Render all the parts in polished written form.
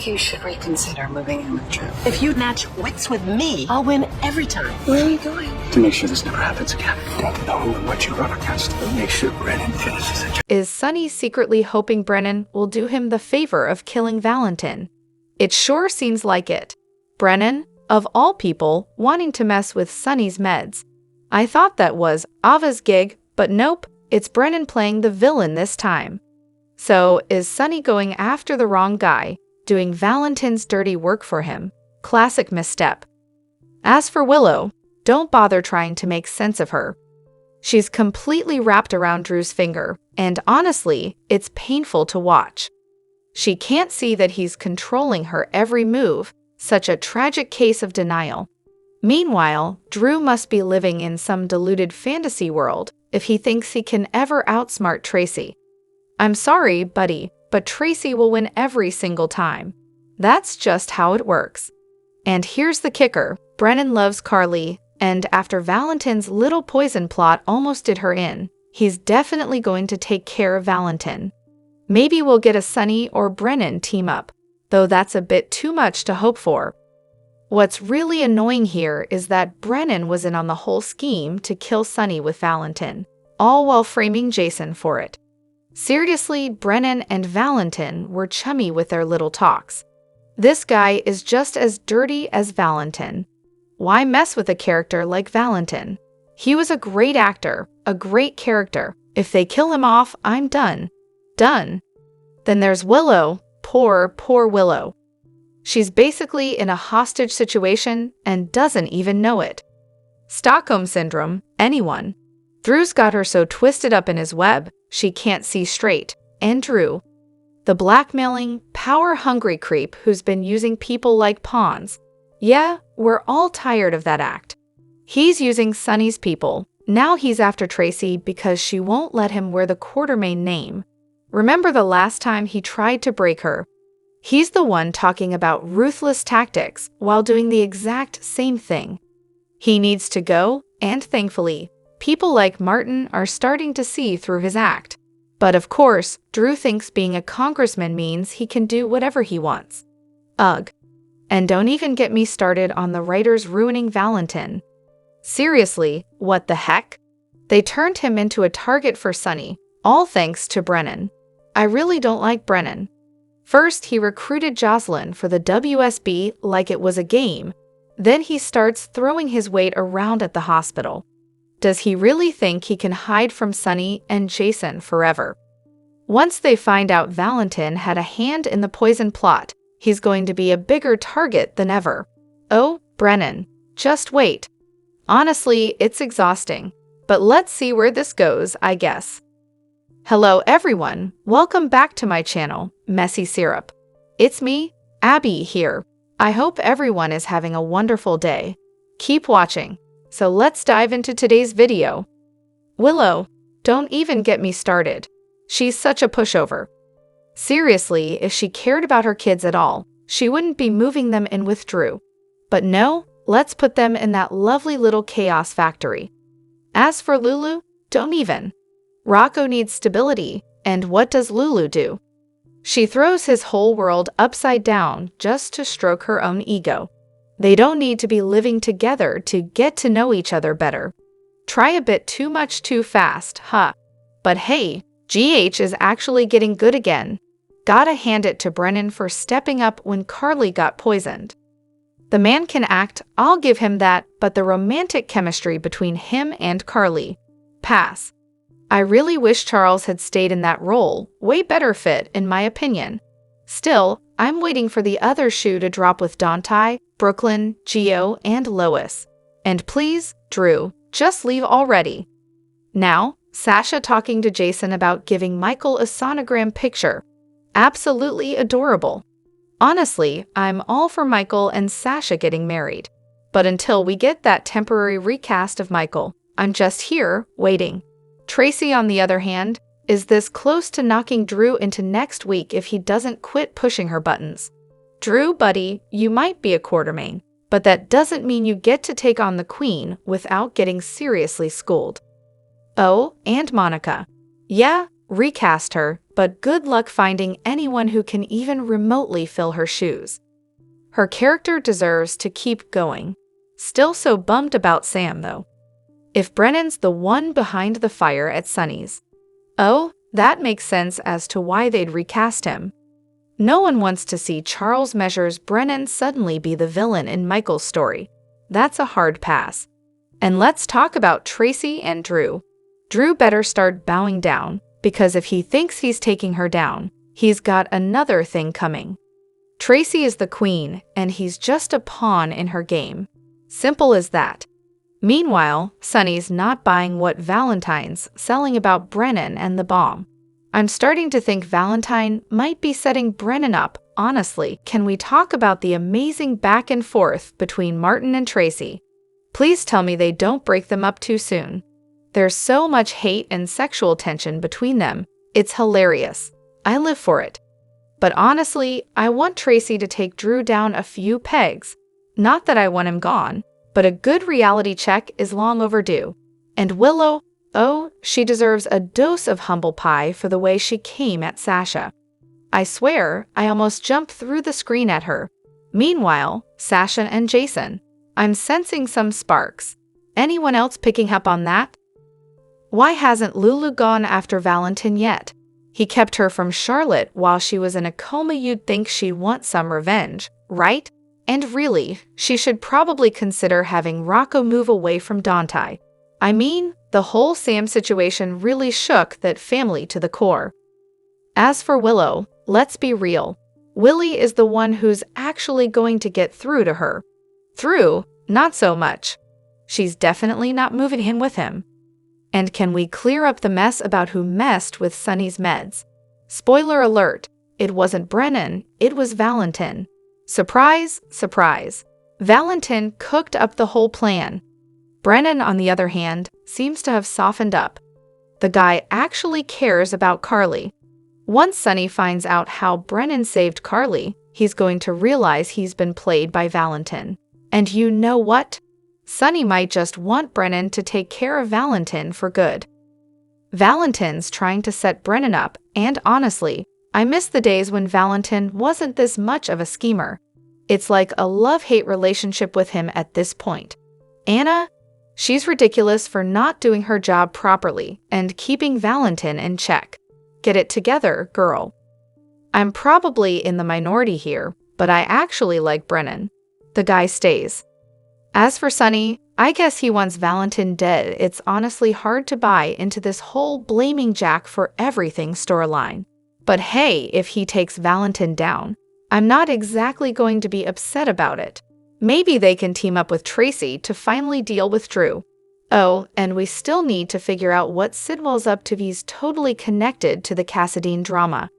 think you should reconsider moving in with Drew. If you match wits with me, I'll win every time. Where are you going? To make sure this never happens again. Don't know who and what you're up against, but make sure Brennan finishes it. Is Sonny secretly hoping Brennan will do him the favor of killing Valentin? It sure seems like it. Brennan, of all people, wanting to mess with Sonny's meds. I thought that was Ava's gig, but nope, it's Brennan playing the villain this time. So, is Sonny going after the wrong guy, doing Valentin's dirty work for him? Classic misstep. As for Willow, don't bother trying to make sense of her. She's completely wrapped around Drew's finger, and honestly, it's painful to watch. She can't see that he's controlling her every move, such a tragic case of denial. Meanwhile, Drew must be living in some deluded fantasy world if he thinks he can ever outsmart Tracy. I'm sorry, buddy, but Tracy will win every single time. That's just how it works. And here's the kicker, Brennan loves Carly, and after Valentin's little poison plot almost did her in, he's definitely going to take care of Valentin. Maybe we'll get a Sonny or Brennan team up, though that's a bit too much to hope for. What's really annoying here is that Brennan was in on the whole scheme to kill Sonny with Valentin, all while framing Jason for it. Seriously, Brennan and Valentin were chummy with their little talks. This guy is just as dirty as Valentin. Why mess with a character like Valentin? He was a great actor, a great character. If they kill him off, I'm done. Done. Then there's Willow. Poor Willow. She's basically in a hostage situation and doesn't even know it. Stockholm Syndrome, anyone. Drew's got her so twisted up in his web, she can't see straight. And Drew, the blackmailing, power-hungry creep who's been using people like pawns. Yeah, we're all tired of that act. He's using Sonny's people. Now he's after Tracy because she won't let him wear the Quartermain name. Remember the last time he tried to break her? He's the one talking about ruthless tactics while doing the exact same thing. He needs to go, and thankfully, people like Martin are starting to see through his act. But of course, Drew thinks being a congressman means he can do whatever he wants. Ugh. And don't even get me started on the writers ruining Valentin. Seriously, what the heck? They turned him into a target for Sonny, all thanks to Brennan. I really don't like Brennan. First, he recruited Jocelyn for the WSB like it was a game. Then he starts throwing his weight around at the hospital. Does he really think he can hide from Sonny and Jason forever? Once they find out Valentin had a hand in the poison plot, he's going to be a bigger target than ever. Oh, Brennan, just wait. Honestly, it's exhausting. But let's see where this goes, I guess. Hello everyone, welcome back to my channel, Messy Syrup. It's me, Abby here. I hope everyone is having a wonderful day. Keep watching. So let's dive into today's video. Willow, don't even get me started. She's such a pushover. Seriously, if she cared about her kids at all, she wouldn't be moving them in with Drew. But no, let's put them in that lovely little chaos factory. As for Lulu, don't even. Rocco needs stability, and what does Lulu do? She throws his whole world upside down just to stroke her own ego. They don't need to be living together to get to know each other better. Try a bit too much too fast, huh? But hey, GH is actually getting good again. Gotta hand it to Brennan for stepping up when Carly got poisoned. The man can act, I'll give him that, but the romantic chemistry between him and Carly. Pass. I really wish Charles had stayed in that role, way better fit in my opinion. Still, I'm waiting for the other shoe to drop with Dante, Brooklyn, Gio, and Lois. And please, Drew, just leave already. Now, Sasha talking to Jason about giving Michael a sonogram picture. Absolutely adorable. Honestly, I'm all for Michael and Sasha getting married. But until we get that temporary recast of Michael, I'm just here, waiting. Tracy, on the other hand, is this close to knocking Drew into next week if he doesn't quit pushing her buttons. Drew, buddy, you might be a Quartermain, but that doesn't mean you get to take on the queen without getting seriously schooled. Oh, and Monica. Yeah, recast her, but good luck finding anyone who can even remotely fill her shoes. Her character deserves to keep going. Still so bummed about Sam, though. If Brennan's the one behind the fire at Sonny's, oh, that makes sense as to why they'd recast him. No one wants to see Charles Measures Brennan suddenly be the villain in Michael's story. That's a hard pass. And let's talk about Tracy and Drew. Drew better start bowing down, because if he thinks he's taking her down, he's got another thing coming. Tracy is the queen, and he's just a pawn in her game. Simple as that. Meanwhile, Sonny's not buying what Valentin's selling about Brennan and the bomb. I'm starting to think Valentin might be setting Brennan up. Honestly, can we talk about the amazing back and forth between Martin and Tracy? Please tell me they don't break them up too soon. There's so much hate and sexual tension between them. It's hilarious. I live for it. But honestly, I want Tracy to take Drew down a few pegs. Not that I want him gone, but a good reality check is long overdue. And Willow, oh, she deserves a dose of humble pie for the way she came at Sasha. I swear, I almost jumped through the screen at her. Meanwhile, Sasha and Jason. I'm sensing some sparks. Anyone else picking up on that? Why hasn't Lulu gone after Valentin yet? He kept her from Charlotte while she was in a coma. You'd think she'd want some revenge, right? And really, she should probably consider having Rocco move away from Dante. I mean, the whole Sam situation really shook that family to the core. As for Willow, let's be real. Willie is the one who's actually going to get through to her. Through, not so much. She's definitely not moving in with him. And can we clear up the mess about who messed with Sonny's meds? Spoiler alert, it wasn't Brennan, it was Valentin. Surprise, surprise. Valentin cooked up the whole plan. Brennan, on the other hand, seems to have softened up. The guy actually cares about Carly. Once Sonny finds out how Brennan saved Carly, he's going to realize he's been played by Valentin. And you know what? Sonny might just want Brennan to take care of Valentin for good. Valentin's trying to set Brennan up, and honestly, I miss the days when Valentin wasn't this much of a schemer. It's like a love-hate relationship with him at this point. Anna? She's ridiculous for not doing her job properly and keeping Valentin in check. Get it together, girl. I'm probably in the minority here, but I actually like Brennan. The guy stays. As for Sonny, I guess he wants Valentin dead. It's honestly hard to buy into this whole blaming Jack for everything storyline. But hey, if he takes Valentin down, I'm not exactly going to be upset about it. Maybe they can team up with Tracy to finally deal with Drew. Oh, and we still need to figure out what Sidwell's up to. He's totally connected to the Cassadine drama.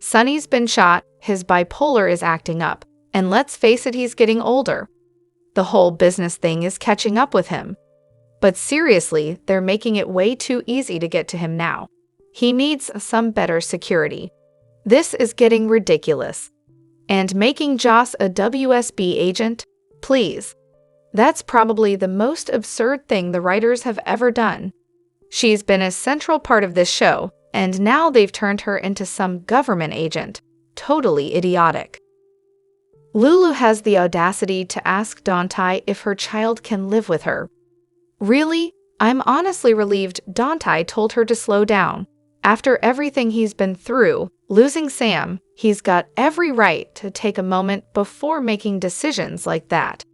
Sonny's been shot, his bipolar is acting up, and let's face it, he's getting older. The whole business thing is catching up with him. But seriously, they're making it way too easy to get to him now. He needs some better security. This is getting ridiculous. And making Joss a WSB agent? Please. That's probably the most absurd thing the writers have ever done. She's been a central part of this show, and now they've turned her into some government agent. Totally idiotic. Lulu has the audacity to ask Dante if her child can live with her. Really? I'm honestly relieved Dante told her to slow down. After everything he's been through, losing Sam, he's got every right to take a moment before making decisions like that.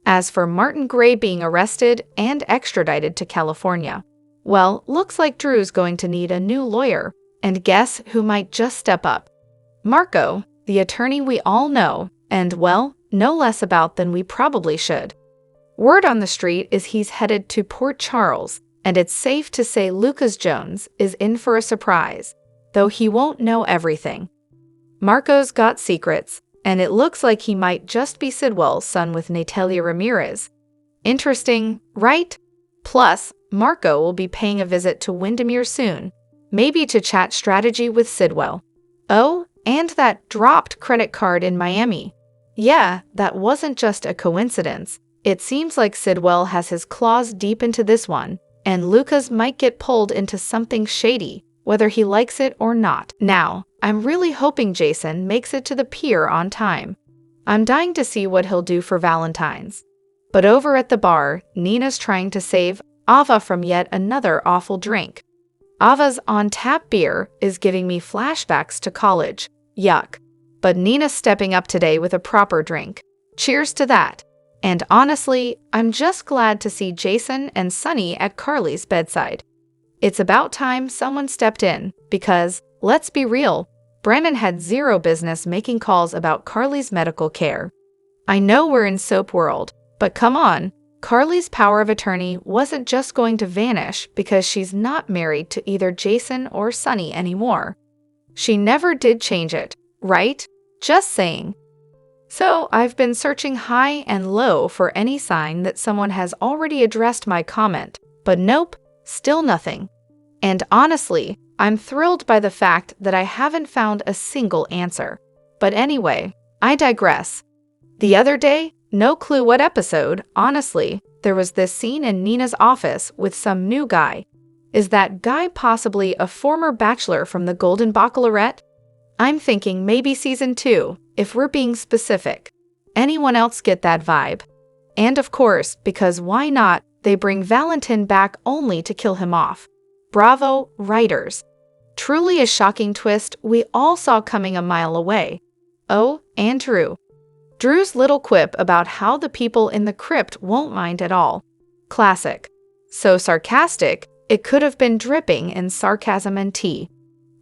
As for Martin Gray being arrested and extradited to California, well, looks like Drew's going to need a new lawyer. And guess who might just step up? Marco, the attorney we all know, and well, no less about than we probably should. Word on the street is he's headed to Port Charles, and it's safe to say Lucas Jones is in for a surprise, though he won't know everything. Marco's got secrets, and it looks like he might just be Sidwell's son with Natalia Ramirez. Interesting, right? Plus, Marco will be paying a visit to Windermere soon, maybe to chat strategy with Sidwell. Oh, and that dropped credit card in Miami. Yeah, that wasn't just a coincidence. It seems like Sidwell has his claws deep into this one, and Lucas might get pulled into something shady. whether he likes it or not. Now, I'm really hoping Jason makes it to the pier on time. I'm dying to see what he'll do for Valentine's. But over at the bar, Nina's trying to save Ava from yet another awful drink. Ava's on-tap beer is giving me flashbacks to college. Yuck. But Nina's stepping up today with a proper drink. Cheers to that. And honestly, I'm just glad to see Jason and Sonny at Carly's bedside. It's about time someone stepped in, because, let's be real, Brennan had zero business making calls about Carly's medical care. I know we're in soap world, but come on, Carly's power of attorney wasn't just going to vanish because she's not married to either Jason or Sonny anymore. She never did change it, right? Just saying. So I've been searching high and low for any sign that someone has already addressed my comment, but nope, still nothing. And honestly, I'm thrilled by the fact that I haven't found a single answer. But anyway, I digress. The other day, no clue what episode, honestly, there was this scene in Nina's office with some new guy. Is that guy possibly a former bachelor from the Golden Bachelorette? I'm thinking maybe season 2, if we're being specific. Anyone else get that vibe? And of course, because why not, they bring Valentin back only to kill him off. Bravo, writers. Truly a shocking twist we all saw coming a mile away. Oh, and Drew's little quip about how the people in the crypt won't mind at all. Classic. So sarcastic, it could have been dripping in sarcasm and tea.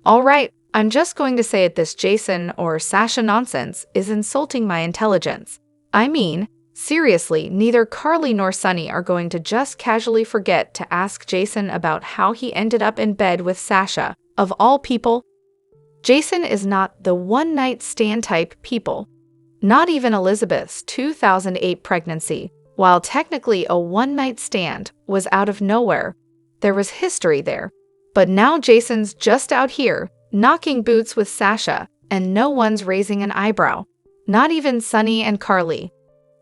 Alright, I'm just going to say it, this Jason or Sasha nonsense is insulting my intelligence. I mean, seriously, neither Carly nor Sonny are going to just casually forget to ask Jason about how he ended up in bed with Sasha, of all people. Jason is not the one-night stand type people. Not even Elizabeth's 2008 pregnancy, while technically a one-night stand, was out of nowhere. There was history there. But now Jason's just out here, knocking boots with Sasha, and no one's raising an eyebrow. Not even Sonny and Carly.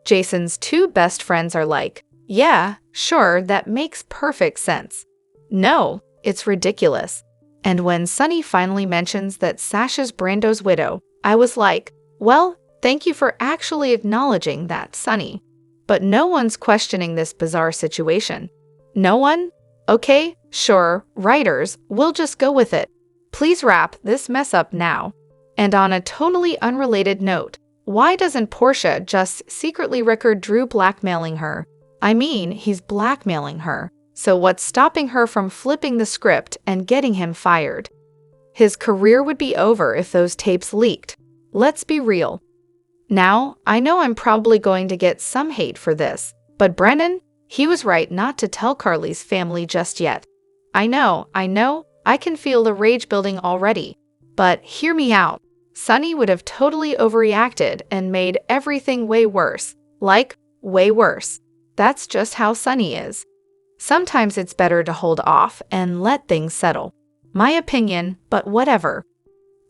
Jason's two best friends are like, yeah, sure, that makes perfect sense. No, it's ridiculous. And when Sonny finally mentions that Sasha's Brando's widow, I was like, well, thank you for actually acknowledging that, Sonny. But no one's questioning this bizarre situation. No one? Okay, sure, writers, we'll just go with it. Please wrap this mess up now. And on a totally unrelated note, why doesn't Portia just secretly record Drew blackmailing her? I mean, he's blackmailing her. So what's stopping her from flipping the script and getting him fired? His career would be over if those tapes leaked. Let's be real. Now, I know I'm probably going to get some hate for this, but Brennan, he was right not to tell Carly's family just yet. I know, I can feel the rage building already. But hear me out. Sonny would have totally overreacted and made everything way worse. Like, way worse. That's just how Sonny is. Sometimes it's better to hold off and let things settle. My opinion, but whatever.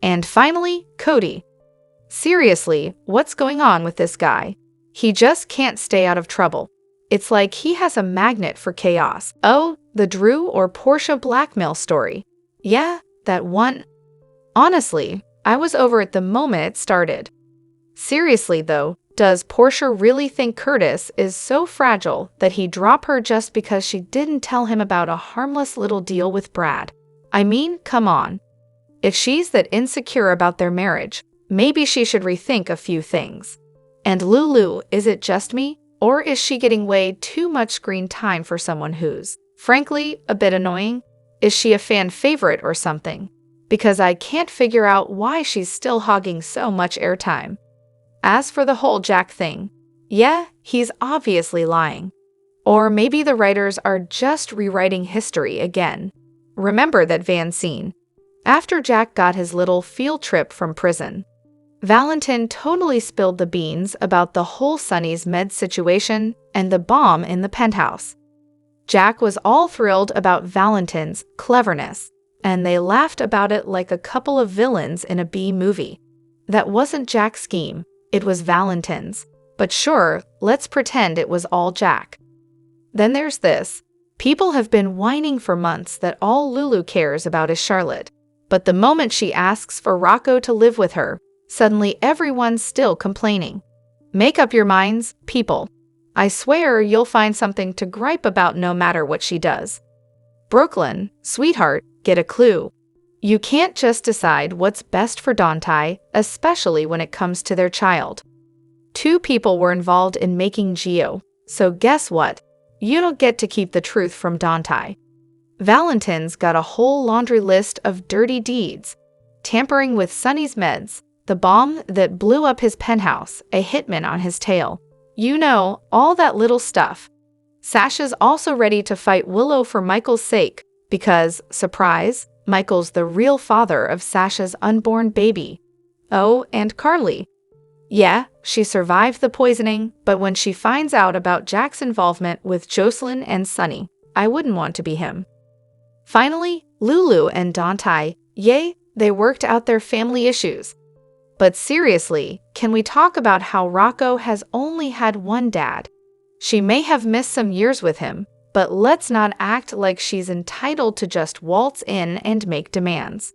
And finally, Cody. Seriously, what's going on with this guy? He just can't stay out of trouble. It's like he has a magnet for chaos. Oh, the Drew or Portia blackmail story. Yeah, that one. Honestly, I was over it the moment it started. Seriously though, does Portia really think Curtis is so fragile that he'd drop her just because she didn't tell him about a harmless little deal with Brad? I mean, come on. If she's that insecure about their marriage, maybe she should rethink a few things. And Lulu, is it just me? Or is she getting way too much screen time for someone who's, frankly, a bit annoying? Is she a fan favorite or something? Because I can't figure out why she's still hogging so much airtime. As for the whole Jack thing, yeah, he's obviously lying. Or maybe the writers are just rewriting history again. Remember that van scene. After Jack got his little field trip from prison, Valentin totally spilled the beans about the whole Sonny's med situation and the bomb in the penthouse. Jack was all thrilled about Valentin's cleverness, and they laughed about it like a couple of villains in a B movie. That wasn't Jack's scheme, it was Valentin's. But sure, let's pretend it was all Jack. Then there's this. People have been whining for months that all Lulu cares about is Charlotte. But the moment she asks for Rocco to live with her, suddenly everyone's still complaining. Make up your minds, people. I swear you'll find something to gripe about no matter what she does. Brooklyn, sweetheart, get a clue. You can't just decide what's best for Dante, especially when it comes to their child. 2 people were involved in making Gio, so guess what? You don't get to keep the truth from Dante. Valentin's got a whole laundry list of dirty deeds. Tampering with Sonny's meds, the bomb that blew up his penthouse, a hitman on his tail. You know, all that little stuff. Sasha's also ready to fight Willow for Michael's sake, because, surprise, Michael's the real father of Sasha's unborn baby. Oh, and Carly. Yeah, she survived the poisoning, but when she finds out about Jack's involvement with Jocelyn and Sonny, I wouldn't want to be him. Finally, Lulu and Dante, yay, they worked out their family issues. But seriously, can we talk about how Rocco has only had one dad? She may have missed some years with him, but let's not act like she's entitled to just waltz in and make demands.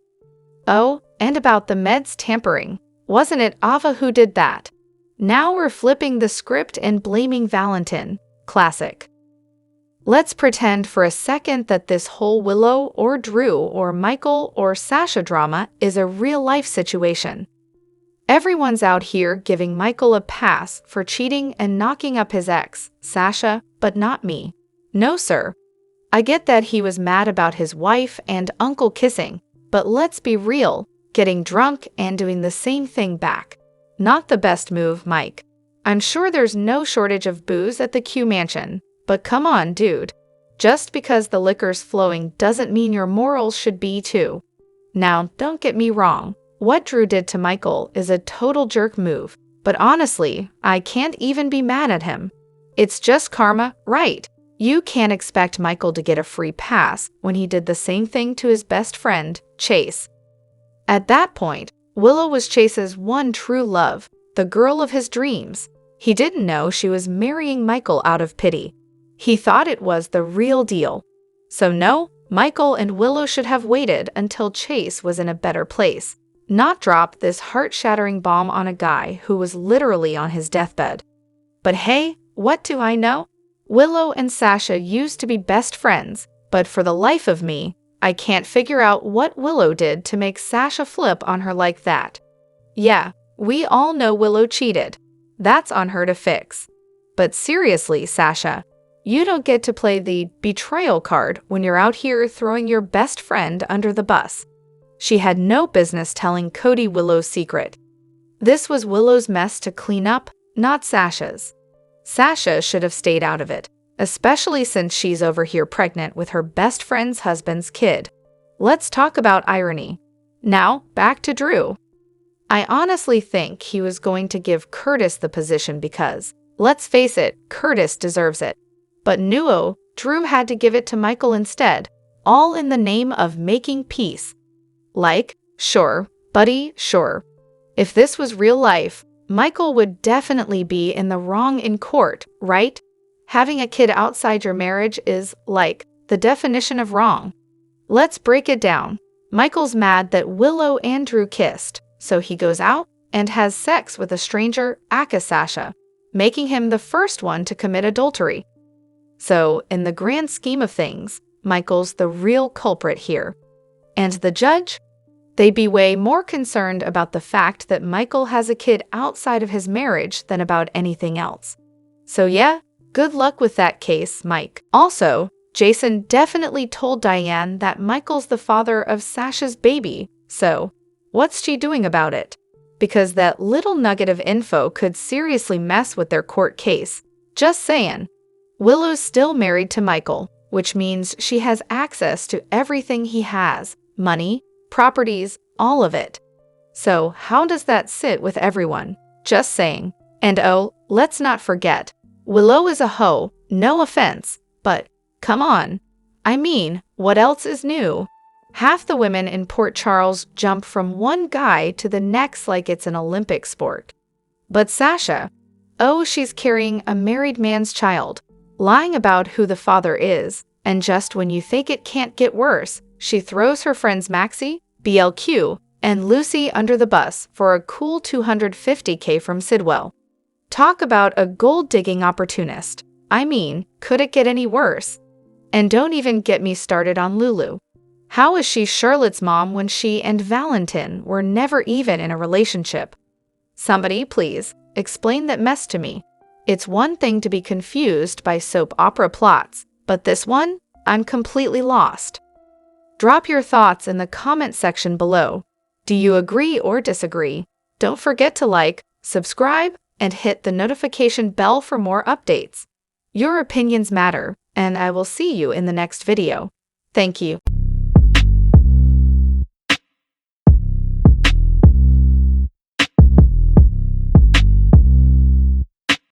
Oh, and about the meds tampering. Wasn't it Ava who did that? Now we're flipping the script and blaming Valentin. Classic. Let's pretend for a second that this whole Willow or Drew or Michael or Sasha drama is a real-life situation. Everyone's out here giving Michael a pass for cheating and knocking up his ex, Sasha, but not me. No, sir. I get that he was mad about his wife and uncle kissing, but let's be real, getting drunk and doing the same thing back. Not the best move, Mike. I'm sure there's no shortage of booze at the Q Mansion, but come on, dude. Just because the liquor's flowing doesn't mean your morals should be too. Now, don't get me wrong. What Drew did to Michael is a total jerk move, but honestly, I can't even be mad at him. It's just karma, right? You can't expect Michael to get a free pass when he did the same thing to his best friend, Chase. At that point, Willow was Chase's one true love, the girl of his dreams. He didn't know she was marrying Michael out of pity. He thought it was the real deal. So no, Michael and Willow should have waited until Chase was in a better place, not drop this heart-shattering bomb on a guy who was literally on his deathbed. But hey, what do I know? Willow and Sasha used to be best friends, but for the life of me, I can't figure out what Willow did to make Sasha flip on her like that. Yeah, we all know Willow cheated. That's on her to fix. But seriously, Sasha, you don't get to play the betrayal card when you're out here throwing your best friend under the bus. She had no business telling Cody Willow's secret. This was Willow's mess to clean up, not Sasha's. Sasha should have stayed out of it, especially since she's over here pregnant with her best friend's husband's kid. Let's talk about irony. Now, back to Drew. I honestly think he was going to give Curtis the position because, let's face it, Curtis deserves it. But no, Drew had to give it to Michael instead, all in the name of making peace. Like, sure, buddy, sure. If this was real life, Michael would definitely be in the wrong in court, right? Having a kid outside your marriage is, like, the definition of wrong. Let's break it down. Michael's mad that Willow and Drew kissed, so he goes out and has sex with a stranger, aka Sasha, making him the first one to commit adultery. So, in the grand scheme of things, Michael's the real culprit here. And the judge? They'd be way more concerned about the fact that Michael has a kid outside of his marriage than about anything else. So yeah, good luck with that case, Mike. Also, Jason definitely told Diane that Michael's the father of Sasha's baby, so what's she doing about it? Because that little nugget of info could seriously mess with their court case. Just saying. Willow's still married to Michael, which means she has access to everything he has, money, properties, all of it. So how does that sit with everyone? Just saying. And oh, let's not forget, Willow is a hoe, no offense, but come on. I mean, what else is new? Half the women in Port Charles jump from one guy to the next like it's an Olympic sport. But Sasha, oh, she's carrying a married man's child, lying about who the father is, and just when you think it can't get worse, she throws her friends Maxie, BLQ, and Lucy under the bus for a cool $250K from Sidwell. Talk about a gold-digging opportunist. I mean, could it get any worse? And don't even get me started on Lulu. How is she Charlotte's mom when she and Valentin were never even in a relationship? Somebody, please, explain that mess to me. It's one thing to be confused by soap opera plots, but this one, I'm completely lost. Drop your thoughts in the comment section below. Do you agree or disagree? Don't forget to like, subscribe, and hit the notification bell for more updates. Your opinions matter, and I will see you in the next video. Thank you.